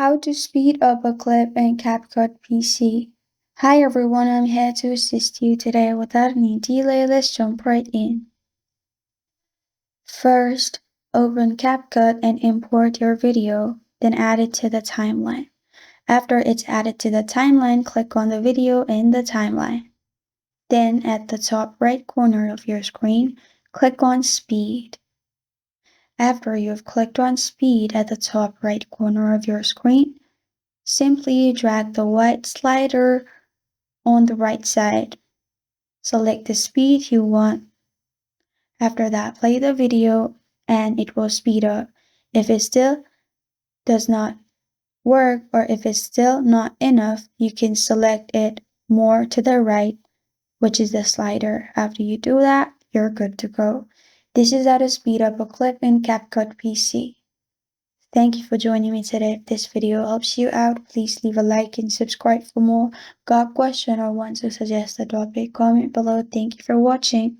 How to speed up a clip in CapCut PC. Hi everyone, I'm here to assist you today. Without any delay, let's jump right in. First, open CapCut and import your video, then add it to the timeline. After it's added to the timeline, click on the video in the timeline. Then at the top right corner of your screen, click on Speed. After you've clicked on Speed at the top right corner of your screen, simply drag the white slider on the right side. Select the speed you want. After that, play the video and it will speed up. If it still does not work or if it's still not enough, you can select it more to the right, which is the slider. After you do that, you're good to go. This is how to speed up a clip in CapCut PC. Thank you for joining me today. If this video helps you out, please leave a like and subscribe for more. Got a question or want to suggest a topic? Comment below. Thank you for watching.